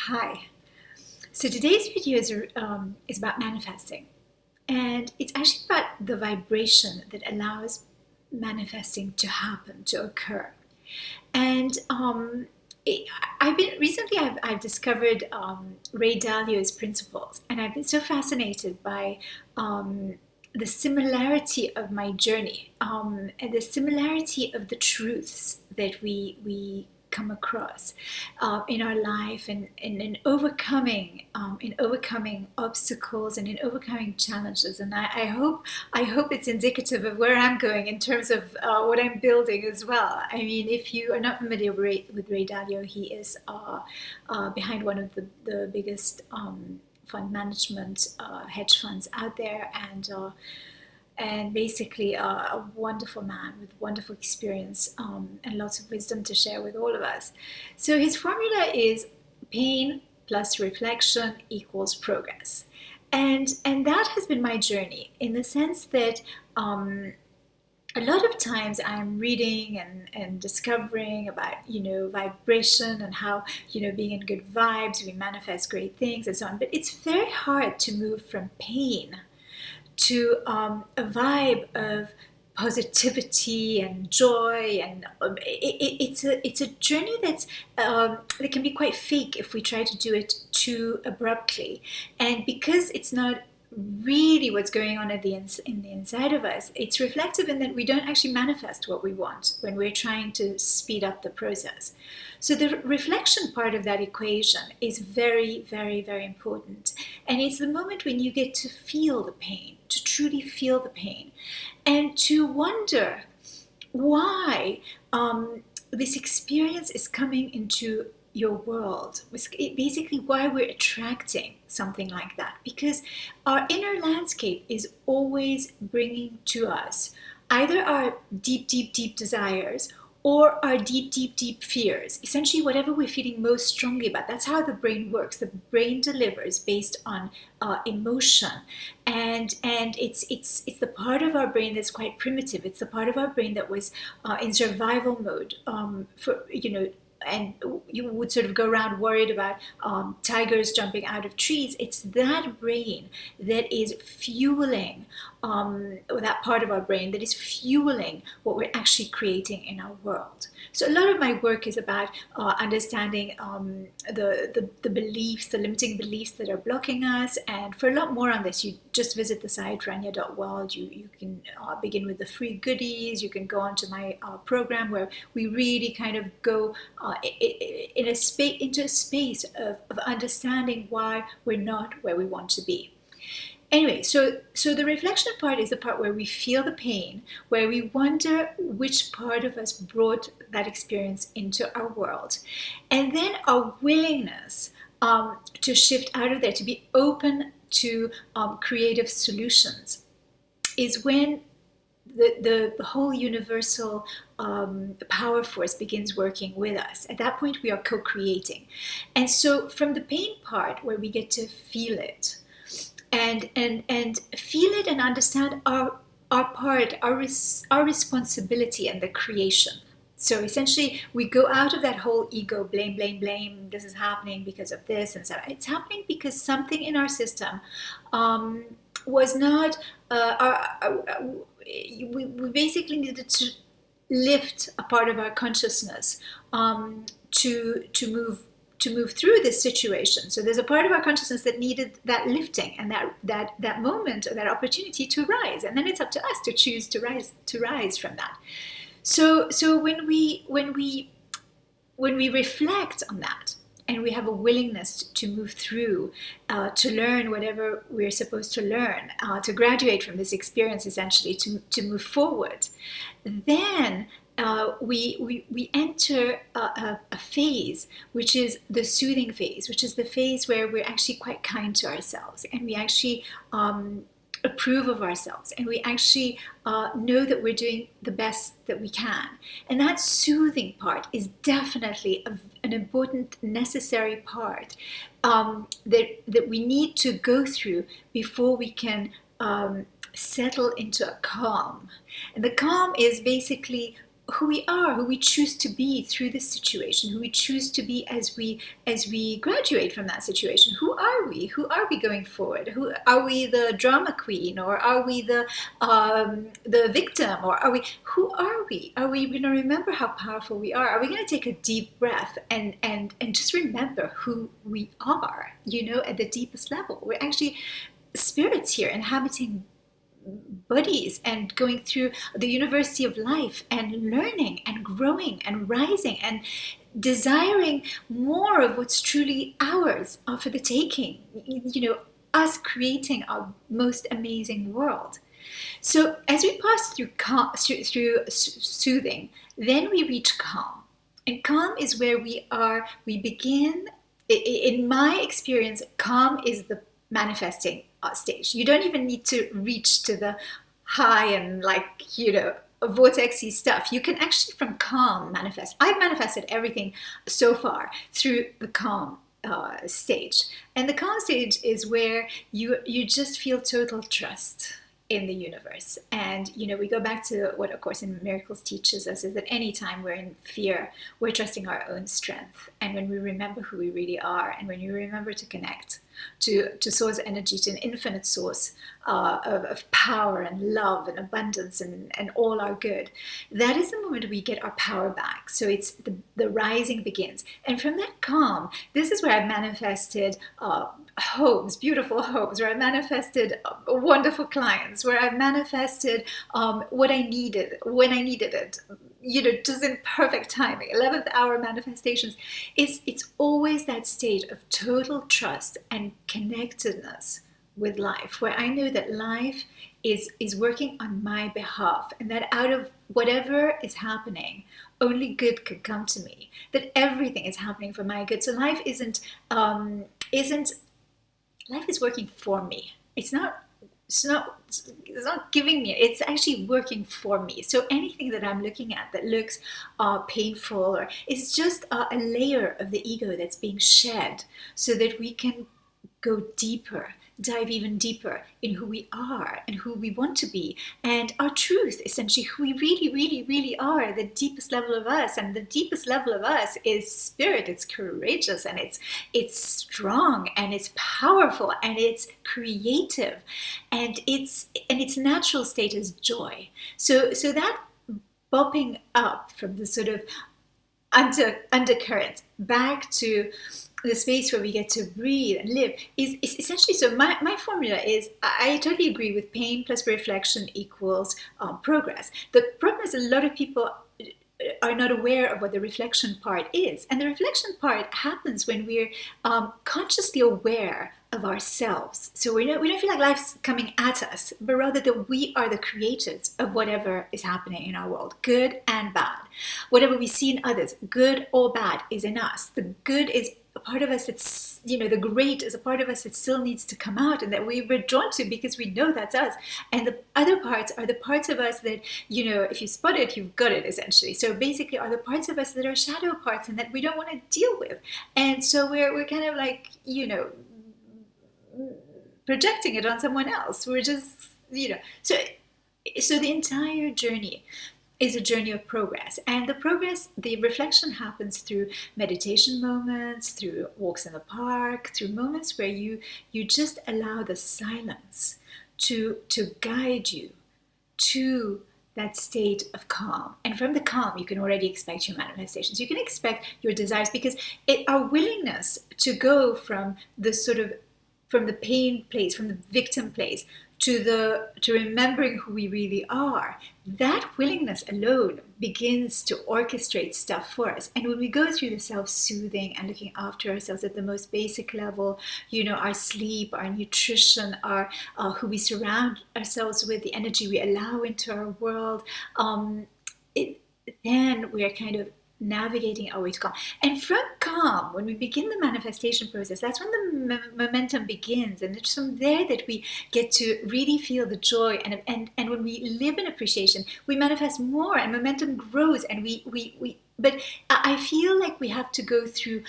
Hi. So today's video is about manifesting, and it's actually about the vibration that allows manifesting to happen, to occur. And it, I've discovered Ray Dalio's principles, and I've been so fascinated by the similarity of my journey and the similarity of the truths that we come across in our life, and in overcoming obstacles and in overcoming challenges. And I hope it's indicative of where I'm going in terms of what I'm building as well. I mean, if you are not familiar with Ray Dalio, he is behind one of the biggest fund management hedge funds out there, and basically a wonderful man with wonderful experience and lots of wisdom to share with all of us. So his formula is pain plus reflection equals progress. And that has been my journey, in the sense that a lot of times I'm reading and discovering about, vibration, and how, being in good vibes, we manifest great things and so on. But it's very hard to move from pain to a vibe of positivity and joy, and it's a journey that can be quite fake if we try to do it too abruptly. And because it's not really what's going on in the inside of us, it's reflective in that we don't actually manifest what we want when we're trying to speed up the process. So the reflection part of that equation is very, very, very important. And it's the moment when you get to feel the pain, to truly feel the pain, and to wonder why this experience is coming into your world. Basically, why we're attracting something like that. Because our inner landscape is always bringing to us either our deep, deep, deep desires or our deep, deep, deep fears. Essentially, whatever we're feeling most strongly about. That's how the brain works. The brain delivers based on emotion, and it's the part of our brain that's quite primitive. It's the part of our brain that was in survival mode and you would sort of go around worried about tigers jumping out of trees. It's that brain that is fueling, or that part of our brain that is fueling what we're actually creating in our world. So a lot of my work is about understanding the beliefs, the limiting beliefs that are blocking us. And for a lot more on this, you just visit the site rania.world. You can begin with the free goodies. You can go onto my program, where we really kind of go into a space of understanding why we're not where we want to be. Anyway, so the reflection part is the part where we feel the pain, where we wonder which part of us brought that experience into our world. And then our willingness to shift out of there, to be open to creative solutions, is when the whole universal power force begins working with us. At that point, we are co-creating. And so from the pain part, where we get to feel it, and feel it and understand our part, our responsibility in the creation. So essentially, we go out of that whole ego, blame, this is happening because of this and so. It's happening because something in our system was not, we basically needed to lift a part of our consciousness to move through this situation. So there's a part of our consciousness that needed that lifting and that moment, or that opportunity to rise. And then it's up to us to choose to rise from that. So when we reflect on that, and we have a willingness to move through, to learn whatever we're supposed to learn, to graduate from this experience, essentially, to move forward, then we enter a phase, which is the soothing phase, which is the phase where we're actually quite kind to ourselves, and we actually approve of ourselves, and we actually know that we're doing the best that we can. And that soothing part is definitely an important, necessary part that we need to go through before we can settle into a calm. And the calm is basically who we are, who we choose to be through this situation, who we choose to be as we graduate from that situation. Who are we? Who are we going forward? Who are we? The drama queen, or are we the victim, or are we? Who are we? Are we going to remember how powerful we are? Are we going to take a deep breath and just remember who we are? At the deepest level, we're actually spirits here inhabiting bodies and going through the university of life and learning and growing and rising and desiring more of what's truly ours for the taking, us creating our most amazing world. So as we pass through soothing, then we reach calm. And calm is where we begin. In my experience, calm is the manifesting stage. You don't even need to reach to the high and vortexy stuff. You can actually from calm manifest. I've manifested everything so far through the calm stage. And the calm stage is where you just feel total trust in the universe. And we go back to what A Course in Miracles teaches us, is that anytime we're in fear, we're trusting our own strength. And when we remember who we really are, and when you remember to connect to source energy, to an infinite source of power and love and abundance and all our good, that is the moment we get our power back. So it's the rising begins. And from that calm, this is where I've manifested homes, beautiful homes, where I manifested wonderful clients, where I manifested what I needed when I needed it, just in perfect timing. 11th hour manifestations. It's always that state of total trust and connectedness with life, where I know that life is working on my behalf, and that out of whatever is happening, only good could come to me. That everything is happening for my good. So life life is working for me. It's not giving me, it's actually working for me. So anything that I'm looking at that looks painful, or it's just a layer of the ego that's being shed, so that we can go deeper, dive even deeper in who we are and who we want to be, and our truth, essentially who we really, really, really are, the deepest level of us. And the deepest level of us is spirit. It's courageous, and it's strong, and it's powerful, and it's creative, and its natural state is joy. So that bopping up from the sort of undercurrent back to the space where we get to breathe and live is essentially, so my formula is, I totally agree with pain plus reflection equals progress. The problem is a lot of people are not aware of what the reflection part is. And the reflection part happens when we're consciously aware of ourselves. So we don't feel like life's coming at us, but rather that we are the creators of whatever is happening in our world, good and bad. Whatever we see in others, good or bad, is in us. The good is a part of us that's, the great is a part of us that still needs to come out, and that we're drawn to because we know that's us. And the other parts are the parts of us that, if you spot it, you've got it, essentially. So basically are the parts of us that are shadow parts and that we don't want to deal with. And so we're kind of like, projecting it on someone else. We're just, so the entire journey is a journey of progress. And the reflection happens through meditation moments, through walks in the park, through moments where you just allow the silence to guide you to that state of calm. And from the calm, you can already expect your manifestations. You can expect your desires, because our willingness to go from the pain place, from the victim place, to remembering who we really are, that willingness alone begins to orchestrate stuff for us. And when we go through the self-soothing and looking after ourselves at the most basic level, our sleep, our nutrition, our who we surround ourselves with, the energy we allow into our world, then we are kind of navigating our way to calm. And from calm, when we begin the manifestation process, that's when the momentum begins, and it's from there that we get to really feel the joy, and when we live in appreciation, we manifest more, and momentum grows, and we but I feel like we have to go through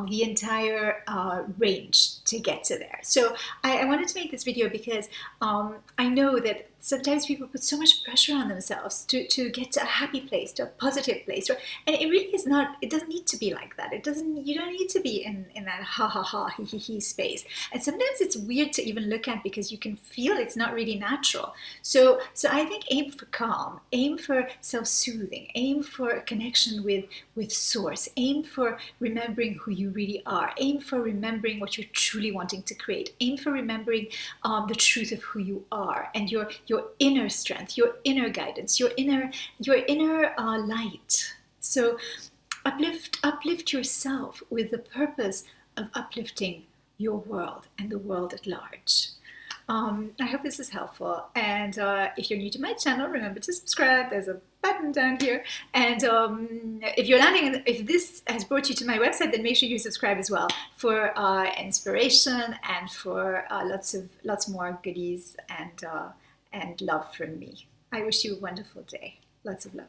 the entire range to get to there. So I wanted to make this video because I know that sometimes people put so much pressure on themselves to get to a happy place, to a positive place, right? And it really is not, it doesn't need to be like that. You don't need to be in that ha ha ha, he he he space. And sometimes it's weird to even look at because you can feel it's not really natural. So I think aim for calm, aim for self-soothing, aim for a connection with source, aim for remembering who you really are, aim for remembering what you're truly wanting to create, aim for remembering the truth of who you are and your inner strength, your inner guidance, your inner light. So uplift yourself with the purpose of uplifting your world and the world at large. I hope this is helpful, and if you're new to my channel, remember to subscribe. There's a button down here, and if this has brought you to my website, then make sure you subscribe as well for inspiration and for lots more goodies and love from me. I wish you a wonderful day. Lots of love.